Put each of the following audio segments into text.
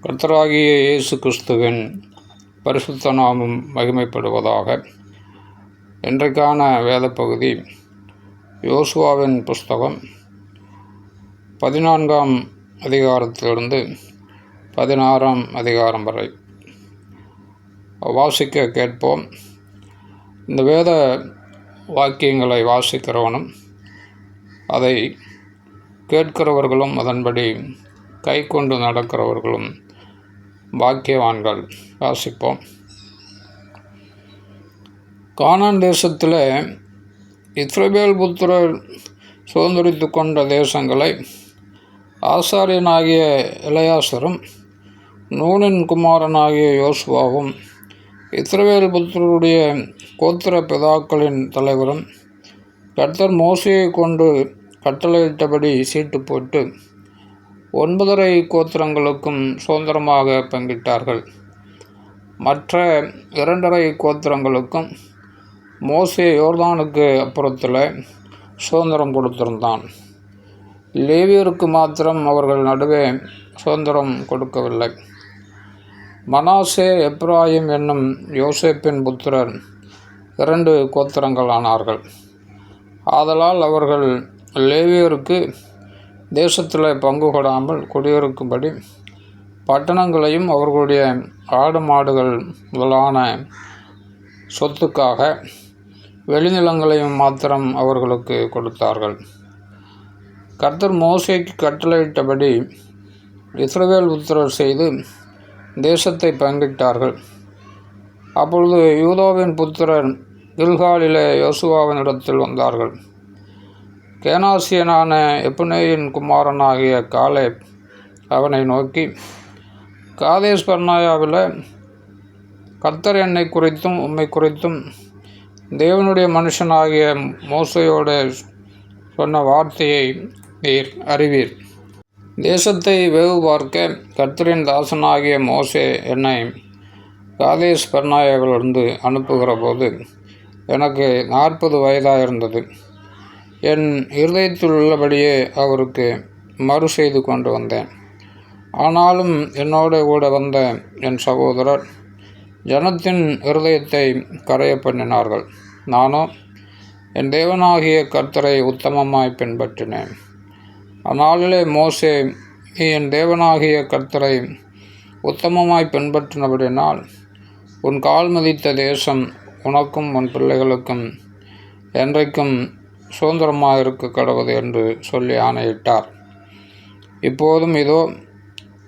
கர்த்தராகிய இயேசு கிறிஸ்துவின் பரிசுத்த நாமம் மகிமைப்படுவதாக. இன்றைக்கான வேத பகுதி யோசுவாவின் புஸ்தகம் 14ஆம் அதிகாரத்திலிருந்து 16ஆம் அதிகாரம் வரை வாசிக்க கேட்போம். இந்த வேத வாக்கியங்களை வாசிக்கிறவனும் அதை கேட்கிறவர்களும் அதன்படி கை கொண்டு நடக்கிறவர்களும் பாக்கியவான்கள். வாசிப்போம். கானான் தேசத்தில் இஸ்ரவேல் புத்திரர் சுதந்திரித்து கொண்ட தேசங்களை ஆசாரியனாகிய எலெயாசரும் நூனின் குமாரனாகிய யோசுவாவும் இஸ்ரவேல் புத்திரருடைய கோத்திர பிதாக்களின் தலைவரும் கர்த்தர் மோசேயை கொண்டு கட்டளையிட்டபடி சீட்டு போட்டு 9.5 கோத்திரங்களுக்கும் சுதந்திரமாக பங்கிட்டார்கள். மற்ற 2.5 கோத்திரங்களுக்கும் மோசே யோர்தானுக்கு அப்புறத்தில் சுதந்திரம் கொடுத்திருந்தான். லேவியருக்கு மாத்திரம் அவர்கள் நடுவே சுதந்திரம் கொடுக்கவில்லை. மனாசே எப்ராயிம் என்னும் யோசேப்பின் புத்திரர் 2 கோத்திரங்களானார்கள். ஆதலால் அவர்கள் லேவியருக்கு தேசத்தில் பங்கு கொடாமல் குடியிருக்கும்படி பட்டணங்களையும் அவர்களுடைய ஆடு மாடுகள் முதலான சொத்துக்காக வெளிநிலங்களையும் மாத்திரம் அவர்களுக்கு கொடுத்தார்கள். கர்த்தர் மோசேக்கு கட்டளையிட்டபடி இஸ்ரவேல் புத்திரர் செய்து தேசத்தை பங்கிட்டார்கள். அப்பொழுது யூதாவின் புத்திரர் கில்காலிலே யோசுவாவினிடத்தில் வந்தார்கள். கேனாசியனான எப்புனேயின் குமாரனாகிய காலேப் அவனை நோக்கி, காதேஸ் பர்னேயாவில் கர்த்தர் என்னை குறித்தும் உம்மை குறித்தும் தேவனுடைய மனுஷனாகிய மோசேயோடு சொன்ன வார்த்தையை நீர் அறிவீர். தேசத்தை வேவு பார்க்க கர்த்தரின் தாசனாகிய மோசே என்னை காதேஸ் பர்னேயாவிலிருந்து அனுப்புகிற போது எனக்கு 40 வயதாயிருந்தது. என் இருதயத்தில் உள்ளபடியே அவருக்கு மறு செய்து கொண்டு வந்தேன். ஆனாலும் என்னோடு கூட வந்த என் சகோதரர் ஜனத்தின் இருதயத்தை கரைய பண்ணினார்கள். நானோ என் தேவனாகிய கர்த்தரை உத்தமமாய் பின்பற்றினேன். அந்நாளிலே மோசே, நீ என் தேவனாகிய கர்த்தரை உத்தமமாய் பின்பற்றினபடினால் உன் கால் மதித்த தேசம் உனக்கும் உன் பிள்ளைகளுக்கும் என்றைக்கும் சுதந்திரமாக இருக்க கடவுது என்று சொல்லி ஆணையிட்டார். இப்போதும் இதோ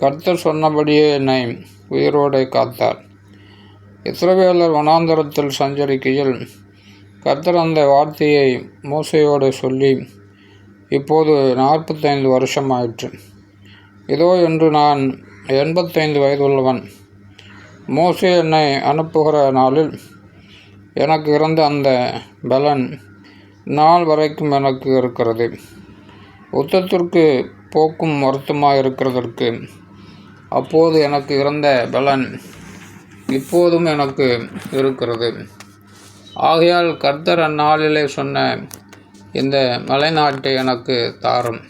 கர்த்தர் சொன்னபடியே என்னை உயிரோடு காத்தார். இஸ்ரவேலர் வனாந்தரத்தில் சஞ்சரிக்கையில் கர்த்தர் அந்த வார்த்தையை மோசேயோடு சொல்லி இப்போது 45 வருஷமாயிற்று. இதோ என்று நான் 85 வயதுள்ளவன். மோசே என்னை அனுப்புகிற நாளில் எனக்கு இருந்த அந்த பலன் நாள் வரைக்கும் எனக்கு இருக்கிறது. யுத்தத்திற்கு போக்கும் வருத்தமாக இருக்கிறதற்கு அப்போது எனக்கு இருந்த பலன் இப்போதும் எனக்கு இருக்கிறது. ஆகையால் கர்த்தர் அந்நாளிலே சொன்ன இந்த மலைநாட்டை எனக்கு தாரும்.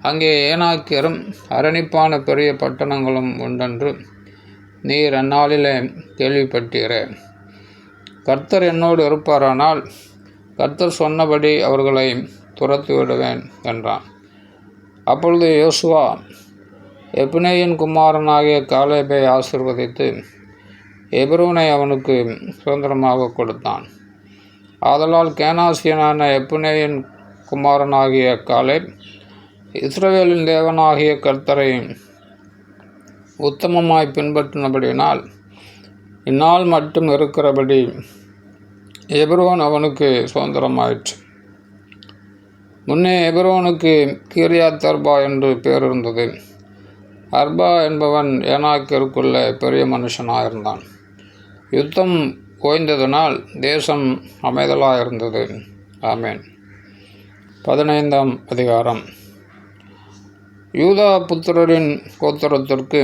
அங்கே ஏனாக்கியரும் அரணிப்பான பெரிய பட்டணங்களும் உண்டென்று நீர் அந்நாளிலே கேள்விப்பட்டீரே. கர்த்தர் என்னோடு இருப்பாரானால் கர்த்தர் சொன்னபடி அவர்களை துரத்தி விடுவேன் என்றான். அப்பொழுது யோசுவா எப்புனேயின் குமாரனாகிய காலேபை ஆசீர்வதித்து எபிரோனை அவனுக்கு சுதந்திரமாக கொடுத்தான். ஆதலால் கேனாசியனான எப்புனேயின் குமாரனாகிய காலேப் இஸ்ரவேலின் தேவனாகிய கர்த்தரை உத்தமமாய் பின்பற்றினபடியினால் இந்நாள் மட்டும் இருக்கிறபடி எபிரோன் அவனுக்கு சுதந்திரமாயிற்று. முன்னே எபிரோனுக்கு கீரியாத் அர்பா என்று பேர் இருந்தது. அர்பா என்பவன் ஏனாக்கிற்குள்ள பெரிய மனுஷனாயிருந்தான். யுத்தம் ஓய்ந்ததனால் தேசம் அமைதலாயிருந்தது. ஆமேன். 15ஆம் அதிகாரம். யூதா புத்திரரின் கோத்திரத்திற்கு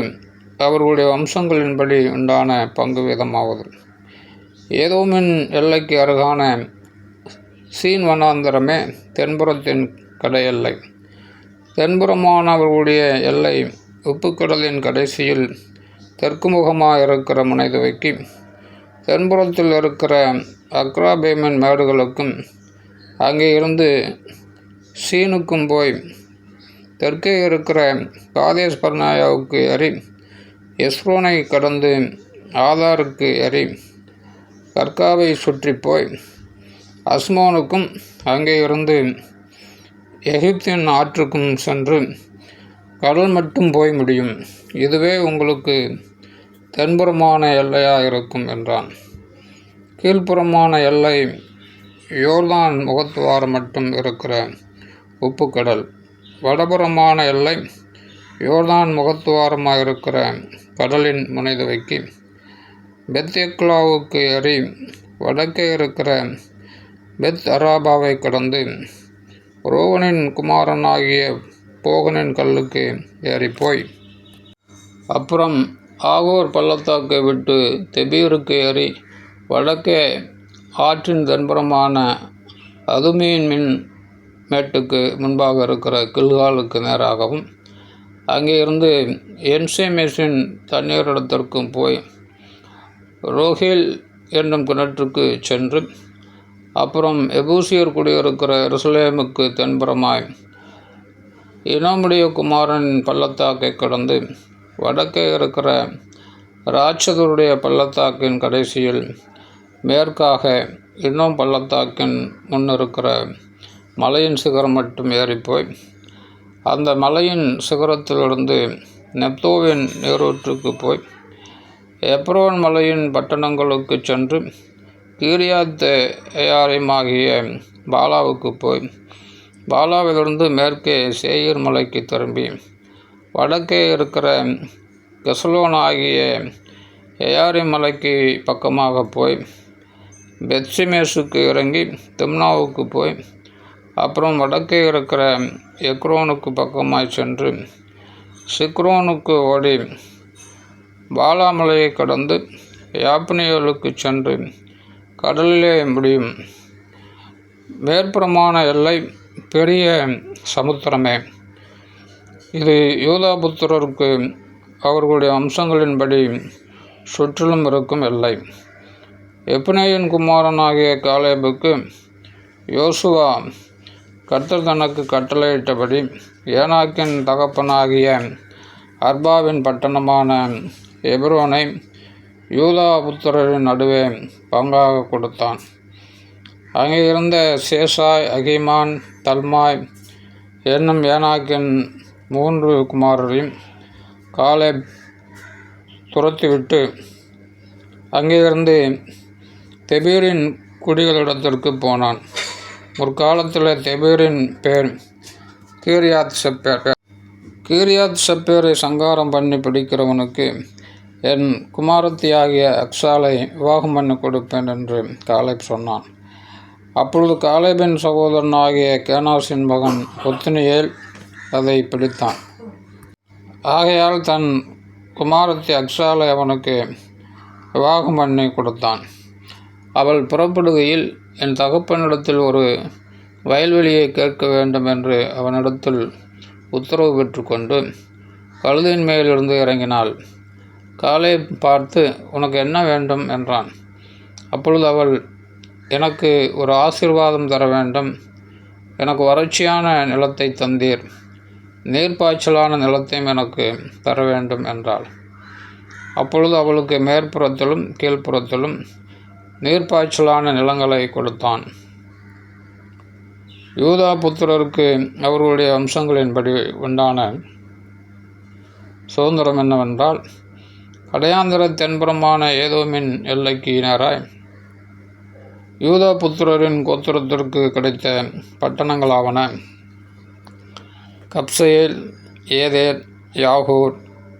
அவர்களுடைய வம்சங்களின்படி உண்டான பங்கு வீதமாவது, ஏதோமின் எல்லைக்கு அருகான சீன் வனாந்தரமே தென்புறத்தின் கடையெல்லை. தென்புறமானவர்களுடைய எல்லை உப்புக்கடலின் கடைசியில் தெற்கு முகமாக இருக்கிற முனைதுவைக்கு தென்புறத்தில் இருக்கிற அக்ராபேமின் மேடுகளுக்கும் அங்கே இருந்து சீனுக்கும் போய் தெற்கே இருக்கிற காதேஸ் பர்னாயாவுக்கு ஏறி எஸ்ரோனை கடந்து ஆதாருக்கு ஏறி கர்காவை சுற்றி போய் அஸ்மோனுக்கும் அங்கே இருந்து எகிப்தின் ஆற்றுக்கும் சென்று கடல் மட்டும் போய் முடியும். இதுவே உங்களுக்கு தென்புறமான எல்லையாக இருக்கும் என்றான். கீழ்ப்புறமான எல்லை யோர்தான் முகத்துவாரம் மட்டும் இருக்கிற உப்புக்கடல். வடபுறமான எல்லை யோர்தான் முகத்துவாரமாக இருக்கிற கடலின் முனைதுவைக்கு பெத் எக்லாவுக்கு ஏறி வடக்கே இருக்கிற பெத் அராபாவை கடந்து ரோவனின் குமாரனாகிய போகனின் கல்லுக்கு ஏறிப்போய் அப்புறம் ஆகோர் பள்ளத்தாக்கை விட்டு தெபீருக்கு ஏறி வடக்கே ஆற்றின் தென்புறமான அதுமீன் மின் மேட்டுக்கு முன்பாக இருக்கிற கில்காலுக்கு நேராகவும் அங்கே இருந்து என்சேமேசின் தண்ணீரிடத்திற்கும் போய் ரோஹேல் என்னும் கிணற்றுக்கு சென்று அப்புறம் எபூசியர் குடியிருக்கிற எருசலேமுக்கு தென்புறமாய் இனோமுடைய குமாரன் பள்ளத்தாக்கை கடந்து வடக்கே இருக்கிற ராட்சதருடைய பள்ளத்தாக்கின் கடைசியில் மேற்காக இன்னும் பள்ளத்தாக்கின் முன்னிருக்கிற மலையின் சிகரம் மட்டும் ஏறிப்போய் அந்த மலையின் சிகரத்திலிருந்து நெப்தோவின் நீரூற்றுக்கு போய் எப்ரோன் மலையின் பட்டணங்களுக்கு சென்று கீரியாத் ஏயாரிமாகிய பாலாவுக்கு போய் பாலாவிலிருந்து மேற்கே சேயீர் மலைக்கு திரும்பி வடக்கே இருக்கிற கெசலோன் ஆகிய ஏயாரிம் மலைக்கு பக்கமாக போய் பெத்சிமேசுக்கு இறங்கி திம்னாவுக்கு போய் அப்புறம் வடக்கே இருக்கிற எக்ரோனுக்கு பக்கமாய் சென்று சிக்ரோனுக்கு ஓடி பாலாமலையை கடந்து யாப்னியலுக்கு சென்று கடலிலே முடியும். மேற்புறமான எல்லை பெரிய சமுத்திரமே. இது யூதாபுத்திரருக்கு அவர்களுடைய வம்சங்களின்படி சுற்றிலும் இருக்கும் எல்லை. எப்னேயின் குமாரனாகிய காலேபுக்கு யோசுவா கர்த்தர் தனக்கு கட்டளையிட்டபடி ஏனாக்கின் தகப்பனாகிய அர்பாவின் பட்டணமான எப்ரோனை யூதாபுத்திரரின் நடுவே பங்காக கொடுத்தான். அங்கே இருந்த சேசாய், அகிமான், தல்மாய் என்னும் ஏனாக்கின் 3 குமாரரையும் காலேப் துரத்திவிட்டு அங்கே இருந்து தெபீரின் குடிகளிடத்திற்கு போனான். முற்காலத்தில் தெபீரின் பேர் கீரியாத் செப்பேர். கீரியாத் செப்பேரை சங்காரம் பண்ணி பிடிக்கிறவனுக்கு என் குமாரத்தியாகிய அக்சாலை விவாகம் பண்ணி கொடுப்பேன் என்று காலேப் சொன்னான். அப்பொழுது காலேபின் சகோதரனாகிய கேனாசின் மகன் ஒத்னியேல் அதை பிடித்தான். ஆகையால் தன் குமாரத்தி அக்சாலை அவனுக்கு விவாகம் பண்ணி கொடுத்தான். அவள் புறப்படுகையில் என் தகப்பனிடத்தில் ஒரு வயல்வெளியை கேட்க வேண்டும் என்று அவனிடத்தில் உத்தரவு பெற்றுக்கொண்டு கழுதையின் மேலிருந்து இறங்கினாள். காலை பார்த்து, உனக்கு என்ன வேண்டும் என்றான். அப்பொழுது அவள், எனக்கு ஒரு ஆசீர்வாதம் தர வேண்டும். எனக்கு வறட்சியான நிலத்தை தந்தீர், நீர்ப்பாய்ச்சலான நிலத்தையும் எனக்கு தர வேண்டும் என்றாள். அப்பொழுது அவளுக்கு மேற்புறத்திலும் கீழ்ப்புறத்திலும் நீர்ப்பாய்ச்சலான நிலங்களை கொடுத்தான். யூதா புத்திரருக்கு அவர்களுடைய வம்சங்களின்படி உண்டான சுதந்திரம் என்னவென்றால், கடையாந்திர தென்புறமான ஏதோமின் எல்லைக்கு நேராய் யூதா புத்திரரின் கோத்திரத்திற்கு கிடைத்த பட்டணங்களாவன கப்சேல், ஏதேர், யாகூர்,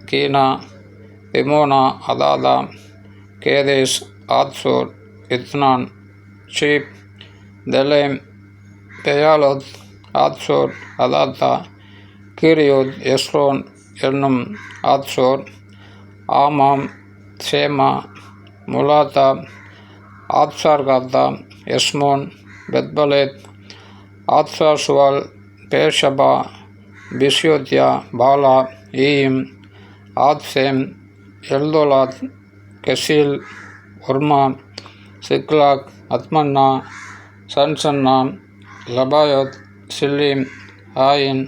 கீனா, திமோனா, அதாதா, கேதேஸ், ஆத்சோர், இத்னான், ஷீப், தெலேம், பெயாலோத், ஆத்சோர், அதாத்தா, கீரியோத், எஸ்ரோன் என்னும் ஆத்சோர், ஆமாம், சேமா, முலாத்தா, ஆத்சார்காத்தா, எஸ்மோன், பெத்பலேத், ஆத்சாசுவால், பேர்ஷபா, பிஸ்யோத்தியா, பாலா, ஈயும், ஆத்சேம், எல்தோலாத், கெசில், ஒர்மா, சிக்லாக், அத்மன்னா, சன்சன்னா, லபாயோத், சில்லீம், ஆயின்,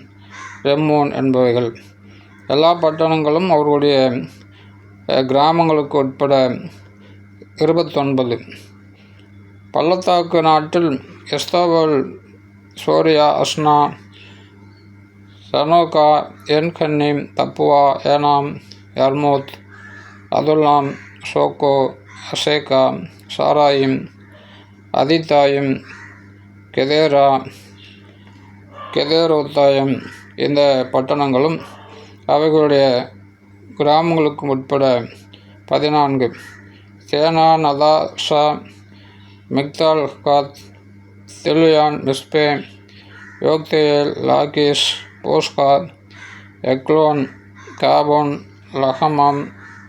ரெம்மோன் என்பவைகள். எல்லா பட்டணங்களும் அவர்களுடைய கிராமங்களுக்கு உட்பட 29. பள்ளத்தாக்கு நாட்டில் எஸ்தாவல், சோரியா, அஸ்னா, சனோகா, என்கன்னீம், தப்புவா, ஏனாம், யர்மூத், அதுல்லாம், சோக்கோ, அசேக்கா, சாராயிம், அதித்தாயும், கெதேரா, கெதேரோத்தாயம் இந்த பட்டணங்களும் அவைகளுடைய கிராமங்களுக்கு உட்பட 14. சேனா, நதாஷா, மிக்தால், காத், தெலுயான், மிஸ்பே, யோக்தேயேல், லாகீஷ், போஸ்கா, எக்லோன், காபோன், லஹமாம்,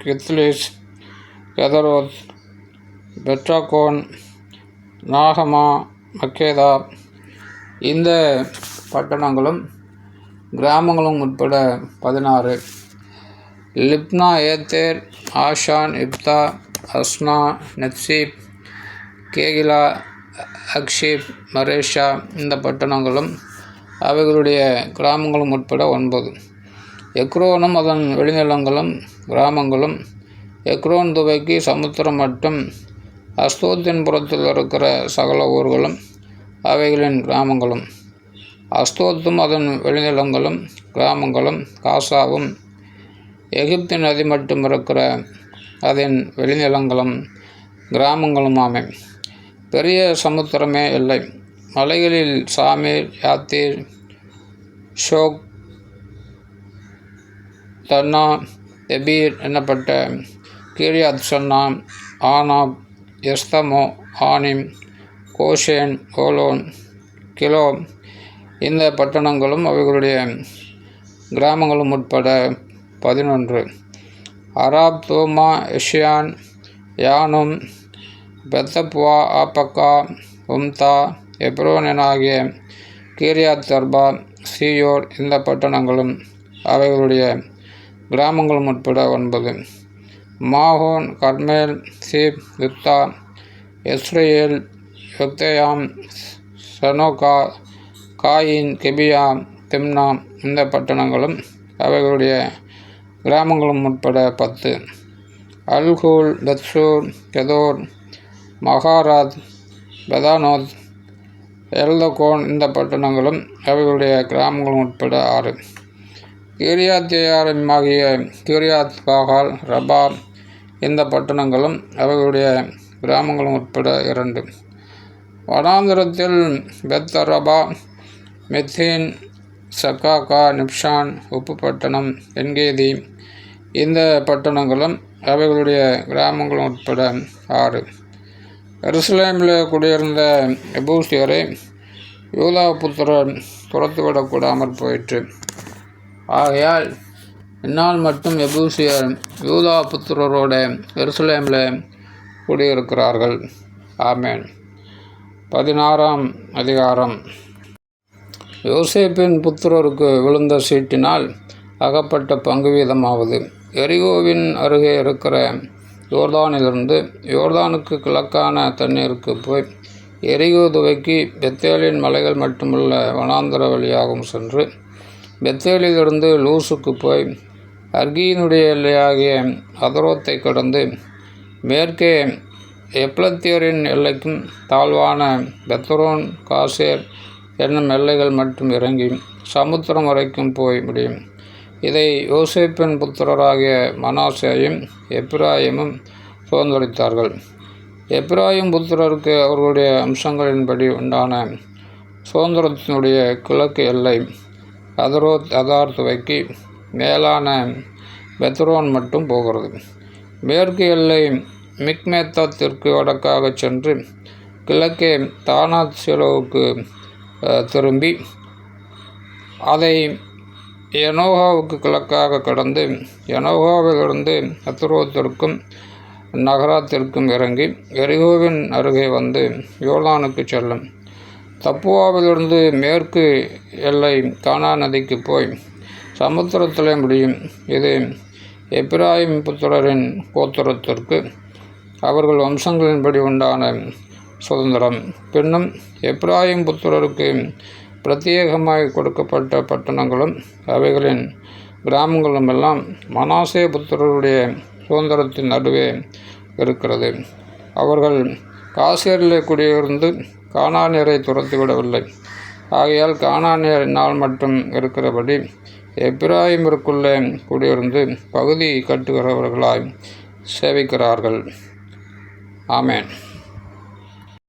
கித்லிஸ், கெதரோத், பெட்ராகோன், நாகமா, மக்கேதா இந்த பட்டணங்களும் கிராமங்களும் உட்பட 16. லிப்னா, ஏத்தேர், ஆஷான், இப்தா, அஸ்னா, நெத்சீப், கேகிலா, அக்ஷீப், மரேஷா இந்த பட்டணங்களும் அவைகளுடைய கிராமங்களும் உட்பட 9. எக்ரோனும் அதன் வெளிநிலங்களும் கிராமங்களும், எக்ரோன் துவக்கி சமுத்திரம் மட்டும் அஸ்தோத்தின் புறத்தில் இருக்கிற சகல ஊர்களும் அவைகளின் கிராமங்களும், அஸ்தோத்தும் அதன் வெளிநிலங்களும் கிராமங்களும், காசாவும் எகிப்து நதி மட்டும் இருக்கிற அதன் வெளிநிலங்களும் கிராமங்களுமாமே. பெரிய சமுத்திரமே இல்லை. மலைகளில் சாமீர், யாத்தீர், ஷோக், தன்னா, தெபீர் என்னப்பட்ட கீரியாத் சன்னா, ஆனாப், எஸ்தமோ, ஆனிம், கோஷேன், ஓலோன், கிலோ இந்த பட்டணங்களும் அவைகளுடைய கிராமங்களும் உட்பட 11. அராப், தோமா, எஷியான், யானும், பெத்தப்வா, ஆப்பக்கா, உம்தா, எப்ரோன் ஆகிய கீரியாத் அர்பா, சீயோர் இந்த பட்டணங்களும் அவைகளுடைய கிராமங்களும் உட்பட 9. மாஹோன், கர்மேல், cheap, Juttah, Jezreel, யுக்தேயாம், சனோகா, coin, கெபியா, Timna இந்த பட்டணங்களும் அவைகளுடைய கிராமங்களும் உட்பட 10. அல்கூல், பெத்சூர், கெதோர், மகாராத், பெதானோத், எல்தகோன் இந்த பட்டணங்களும் அவைகளுடைய கிராமங்களும் உட்பட 6. கீரியாத்தேயாரிம் ஆகிய கீரியாத் பாகால், ரபா இந்த பட்டணங்களும் அவைகளுடைய கிராமங்களும் உட்பட 2. வனாந்திரத்தில் பெத் அரபா, மெத்தீன், சக்காக்கா, நிப்ஷான், உப்பு பட்டணம், என்கேதி இந்த பட்டணங்களும் அவைகளுடைய கிராமங்களும் உட்பட 6. எருசலேமில் குடியிருந்த எபூசியரை யூதா புத்திரர் துரத்துவிடக்கூடாமற் போயிற்று. ஆகையால் இந்நாள் மட்டும் எபூசியர் யூதா புத்திரரோட எருசலேமில் குடியிருக்கிறார்கள். ஆமேன். 16ஆம் அதிகாரம். யோசேப்பின் புத்திரருக்கு விழுந்த சீட்டினால் அகப்பட்ட பங்கு வீதமாவது: எரிகோவின் அருகே இருக்கிற யோர்தானிலிருந்து யோர்தானுக்கு கிழக்கான தண்ணீருக்கு போய் எரிகோ துவக்கி பெத்தேலின் மலைகள் மட்டுமுள்ள வனாந்தர வழியாகவும் சென்று பெத்தேலிலிருந்து லூசுக்கு போய் அர்கீனுடைய எல்லையாகிய அதரோத்தை கடந்து மேற்கே எப்லத்தியரின் எல்லைக்கும் தாழ்வான பெத்தரோன், காசேர் என்னும் எல்லைகள் மட்டும் இறங்கி சமுத்திரம் வரைக்கும் போய் முடியும். இதை யோசேப்பின் புத்திரராகிய மனாசேயும் எப்பிராயிமும் சுதந்தரித்தார்கள். எப்பிராயிம் புத்திரருக்கு அவர்களுடைய அம்சங்களின்படி உண்டான சுதந்திரத்தினுடைய கிழக்கு எல்லை அதரோத் அதார் துவக்கி மேலான பெத்ரோன் மட்டும் போகிறது. மேற்கு எல்லை மிக்மேத்தாத்திற்கு வடக்காக சென்று கிழக்கே தானாத் சீலோவுக்கு திரும்பி அதை யனோகாவுக்கு கிழக்காக கடந்து யனோகாவிலிருந்து அத்ரோத்திற்கும் நகராத்திற்கும் இறங்கி எரிகோவின் அருகே வந்து யோர்தானுக்கு செல்லும். தப்புவாவிலிருந்து மேற்கு எல்லை கானா நதிக்கு போய் சமுத்திரத்திலே முடியும். இது எப்பிராயிம் புத்திரரின் கோத்திரத்திற்கு அவர்கள் வம்சங்களின்படி உண்டான சுதந்திரம். பின்னும் எப்பிராயிம் புத்திரருக்கு பிரத்யேகமாய் கொடுக்கப்பட்ட பட்டணங்களும் அவைகளின் கிராமங்களும் எல்லாம் மனாசே புத்திரருடைய சுதந்திரத்தின் நடுவே இருக்கிறது. அவர்கள் காசேரிலே குடியிருந்து கானானியரை துரத்திவிடவில்லை. ஆகையால் கானானியர் இந்நாள் மட்டும் இருக்கிறபடி எப்பிராயிமிற்குள்ளே குடியிருந்து பகுதி கட்டுகிறவர்களாய் சேவிக்கிறார்கள். ஆமென்.